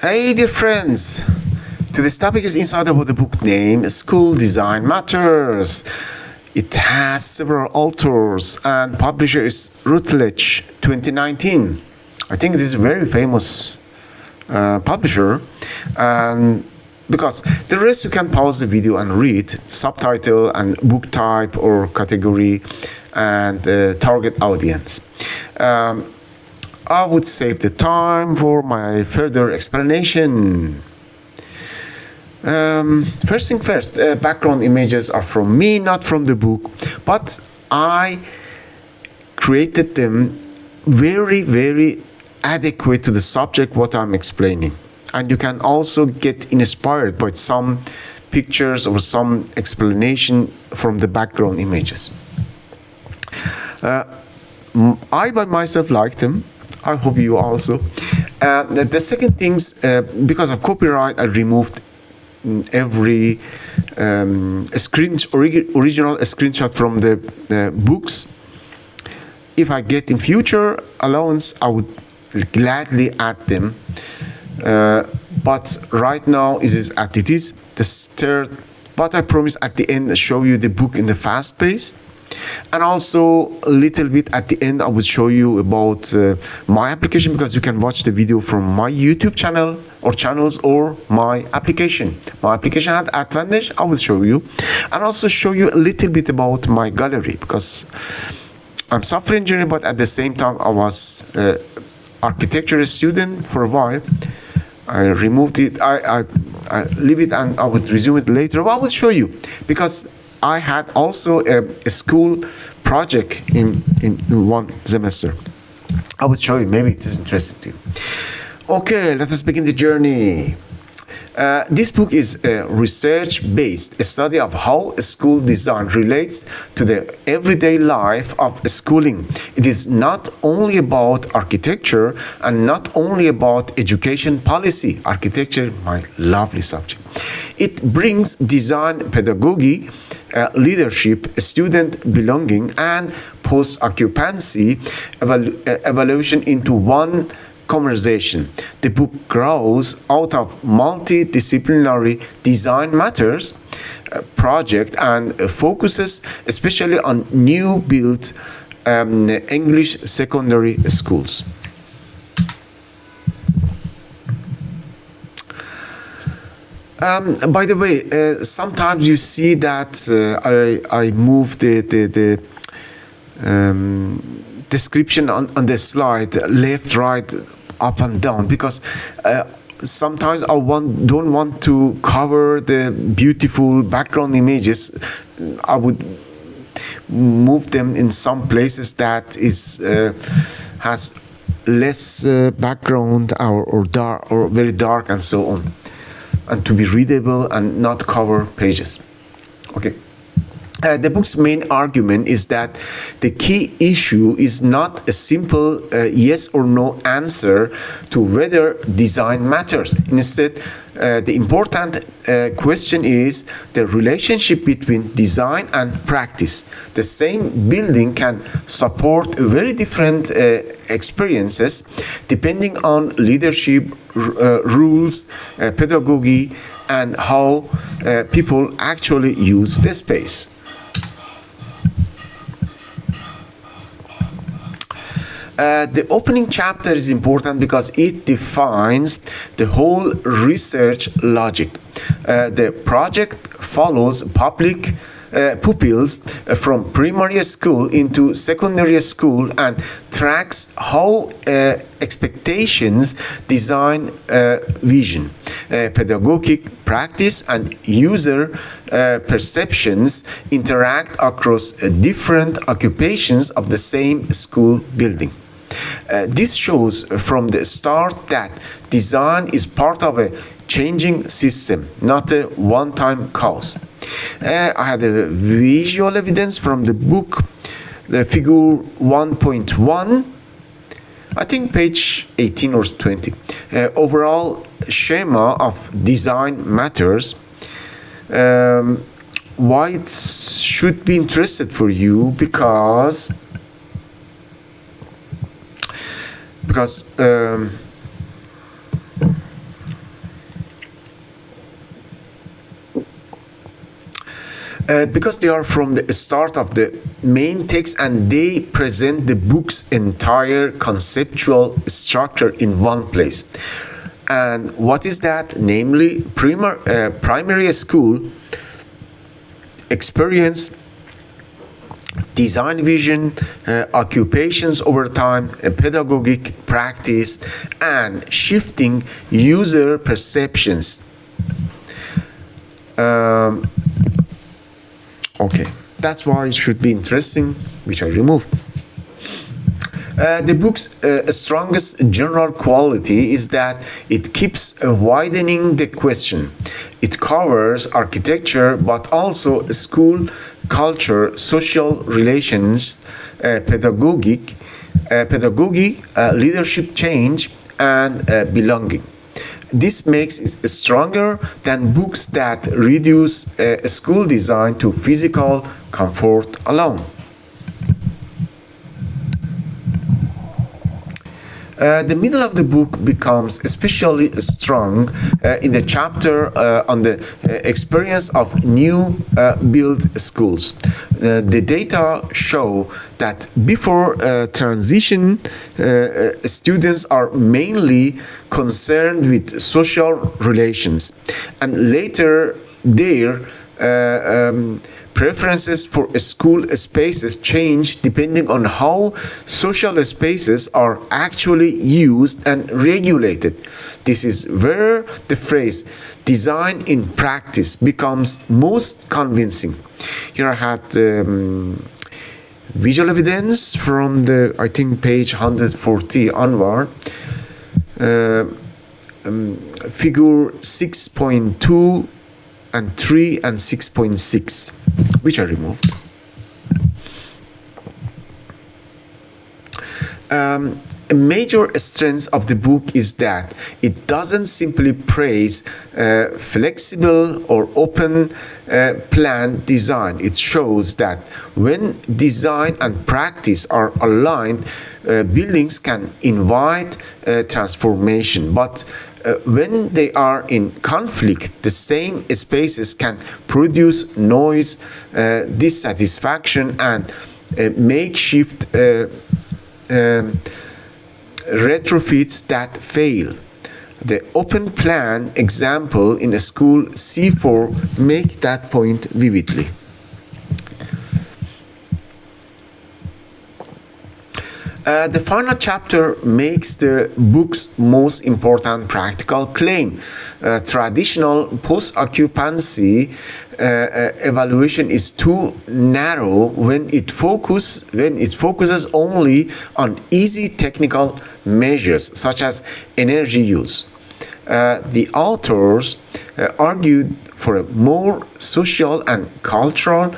Hey dear friends, today's topic is inside about the book name School Design Matters. It has several authors and publisher is Routledge 2019. I think this is a very famous publisher, and because the rest you can pause the video and read subtitle and book type or category and target audience. I would save the time for my further explanation. First thing first, background images are from me, not from the book, but I created them very adequate to the subject what I'm explaining. And you can also get inspired by some pictures or some explanation from the background images. I by myself like them. I hope you also. The second things, because of copyright, I removed every original screenshot from the books. If I get in future allowance, I would gladly add them. But right now it is as it is. The third, but I promise at the end show you the book in the fast pace. And also a little bit at the end I will show you about my application, because you can watch the video from my YouTube channel or channels or my application. My application had advantage, I will show you. And also show you a little bit about my gallery, because I'm software engineer, but at the same time I was architecture student for a while. I removed it, I leave it and I would resume it later, but I will show you, because I had also a school project in one semester. I will show you, maybe it is interesting to you. Okay, let us begin the journey. This book is a research-based study of how school design relates to the everyday life of schooling. It is not only about architecture and not only about education policy. Architecture, my lovely subject. It brings design pedagogy, leadership, student belonging, and post-occupancy evaluation into one conversation. The book grows out of multi-disciplinary design matters project and focuses especially on new built English secondary schools. By the way, sometimes you see that I move the description on the slide left, right, up and down, because sometimes I don't want to cover the beautiful background images. I would move them in some places that is has less background or dark or very dark and so on, and to be readable and not cover pages. Okay. The book's main argument is that the key issue is not a simple yes or no answer to whether design matters. Instead, the important question is the relationship between design and practice. The same building can support very different experiences depending on leadership, rules, pedagogy, and how people actually use the space. The opening chapter is important because it defines the whole research logic. The project follows public pupils from primary school into secondary school and tracks how expectations, design, vision, pedagogic practice, and user perceptions interact across different occupations of the same school building. This shows from the start that design is part of a changing system, not a one-time cause. I had a visual evidence from the book, the figure 1.1, I think page 18 or 20. Overall schema of design matters. Why it should be interested for you, because Because they are from the start of the main text and they present the book's entire conceptual structure in one place. And what is that? Namely, primary school experience, design vision, occupations over time, pedagogic practice, and shifting user perceptions. Okay, that's why it should be interesting, which I removed. The book's strongest general quality is that it keeps widening the question. It covers architecture, but also school, culture, social relations, pedagogy, leadership change, and belonging. This makes it stronger than books that reduce school design to physical comfort alone. The middle of the book becomes especially strong in the chapter on the experience of new built schools. The data show that before transition, students are mainly concerned with social relations, and later their preferences for school spaces change depending on how social spaces are actually used and regulated. This is where the phrase design in practice becomes most convincing. Here I had visual evidence from the, I think, page 140 onward. Figure 6.2 and 3 and 6.6, which I removed. A major strength of the book is that it doesn't simply praise flexible or open plan design. It shows that when design and practice are aligned, buildings can invite transformation. But when they are in conflict, the same spaces can produce noise, dissatisfaction, and makeshift retrofits that fail. The open plan example in a school C4 make that point vividly. The final chapter makes the book's most important practical claim. Traditional post-occupancy evaluation is too narrow when it focuses only on easy technical measures such as energy use. The authors argued for a more social and cultural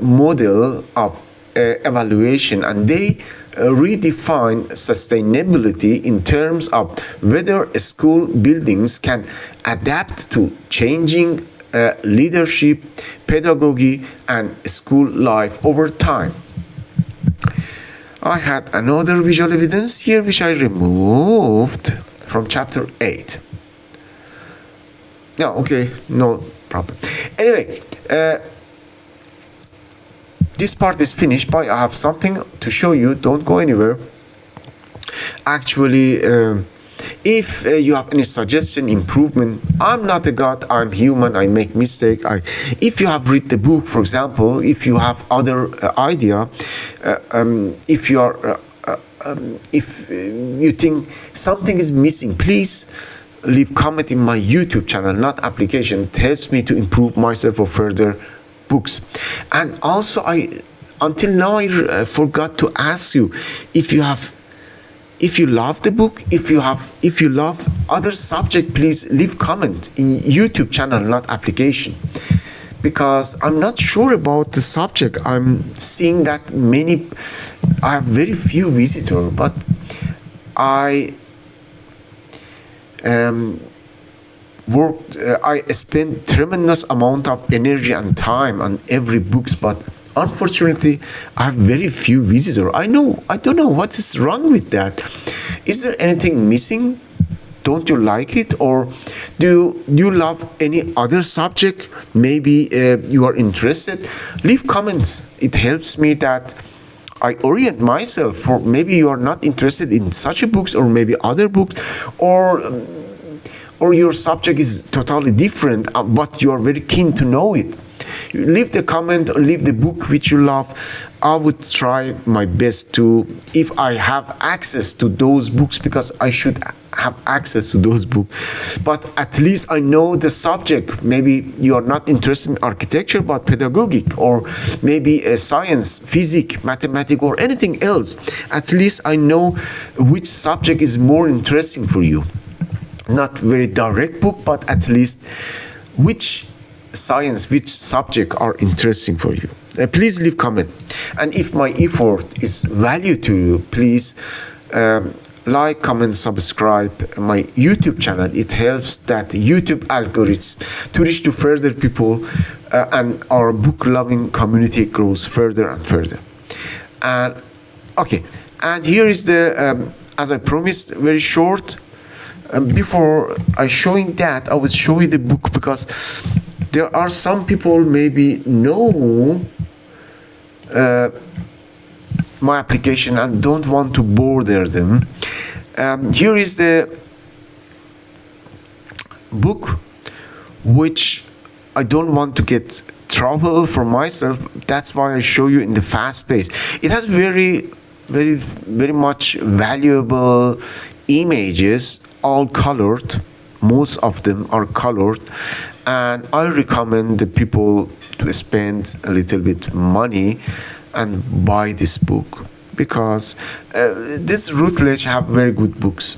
model of evaluation, and they redefine sustainability in terms of whether school buildings can adapt to changing leadership, pedagogy, and school life over time. I had another visual evidence here which I removed from chapter 8. No, okay, no problem. Anyway, this part is finished, but I have something to show you. Don't go anywhere. Actually, if you have any suggestion, improvement, I'm not a god, I'm human, I make mistake. If you have read the book, for example, if you have other idea, if you are, if you think something is missing, please leave comment in my YouTube channel, not application. It helps me to improve myself for further books. And also, until now I forgot to ask you if you love the book, if you love other subject, please leave comment in YouTube channel, not application, because I'm not sure about the subject. I'm seeing that I have very few visitors, but I spend tremendous amount of energy and time on every books, but unfortunately I have very few visitors. I don't know what is wrong with that. Is there anything missing? don't you like it, or do you love any other subject? Maybe you are interested. Leave comments. It helps me that I orient myself. For maybe you are not interested in such a books, or maybe other books, or your subject is totally different, but you are very keen to know it. You leave the comment or leave the book which you love. I would try my best to, if I have access to those books, because I should have access to those books, but at least I know the subject. Maybe you are not interested in architecture but pedagogic, or maybe science, physics, mathematics, or anything else. At least I know which subject is more interesting for you. Not very direct book, but at least which science, which subject are interesting for you. Please leave comment. And if my effort is value to you, please like, comment, subscribe my YouTube channel. It helps that YouTube algorithms to reach to further people, and our book loving community grows further and further. And okay, and here is the as I promised, very short. Before I showing that, I will show you the book, because there are some people maybe know my application and don't want to bother them. Here is the book, which I don't want to get trouble for myself. That's why I show you in the fast pace. It has very much valuable images, all colored. Most of them are colored, and I recommend the people to spend a little bit money and buy this book, because this Routledge have very good books.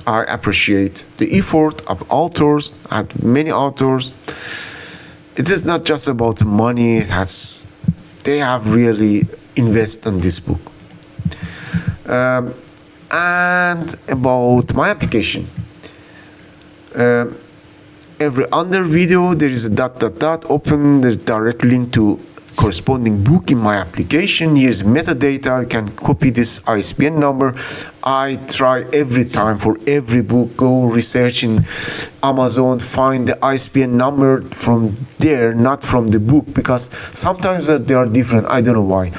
I appreciate the effort of authors, and many authors. It is not just about money. They have really invested in this book. And about my application, every under video there is a ... open. There's direct link to corresponding book in my application. Here's metadata. You can copy this ISBN number. I try every time for every book, go research in Amazon, find the ISBN number from there, not from the book, because sometimes they are different. I don't know why.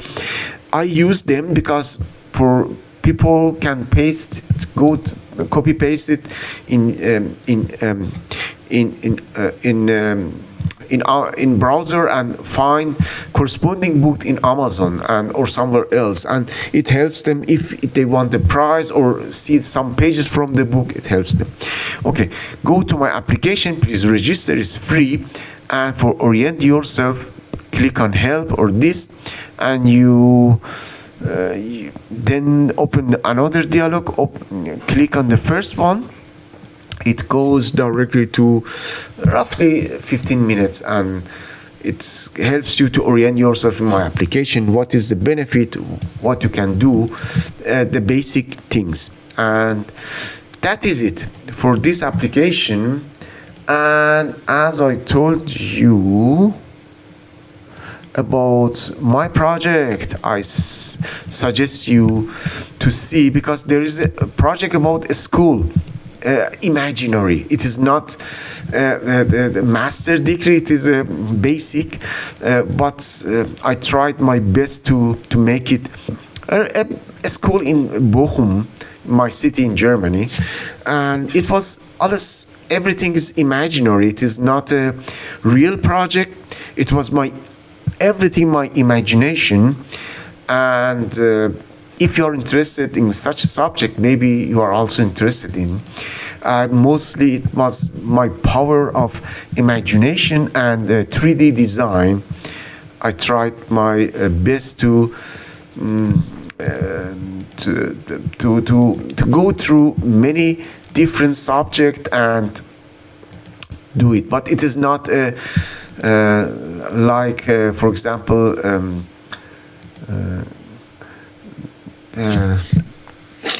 I use them because for people can paste it, copy paste it in browser and find corresponding book in Amazon or somewhere else, and it helps them if they want the price or see some pages from the book. It helps them. Okay, go to my application. Please register. It's free, and for orient yourself, click on help or this, and you then open another dialog. Click on the first one. It goes directly to roughly 15 minutes, and it helps you to orient yourself in my application. What is the benefit? What you can do? The basic things. And that is it for this application. And as I told you about my project, I suggest you to see, because there is a project about a school, imaginary. It is not the master degree, it is a basic, but I tried my best to make it a school in Bochum, my city in Germany, and it was everything is imaginary. It is not a real project. It was everything my imagination. And if you are interested in such a subject, maybe you are also interested in. Mostly it was my power of imagination and 3D design. I tried my best to go through many different subjects and do it. But it is not like, for example,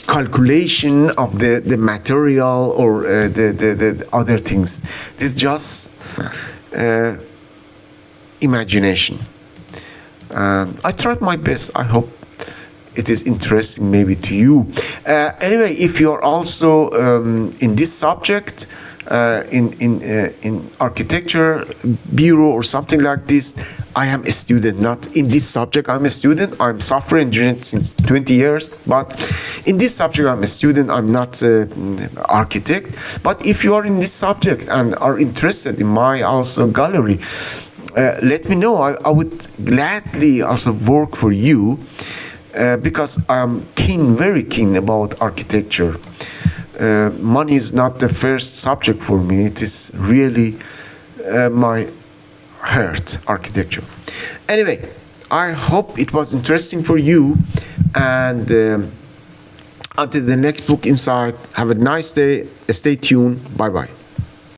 calculation of the material or the other things. This is just imagination. I tried my best. I hope it is interesting maybe to you. Anyway, if you're also in this subject, in architecture bureau or something like this, I am a student, not in this subject. I'm a student. I'm software engineer since 20 years, but in this subject, I'm a student. I'm not an architect. But if you are in this subject and are interested in my also gallery, let me know. I would gladly also work for you because I'm keen, very keen about architecture. Money is not the first subject for me. It is really my heart, architecture. Anyway, I hope it was interesting for you. And until the next book Insight, have a nice day. Stay tuned. Bye-bye.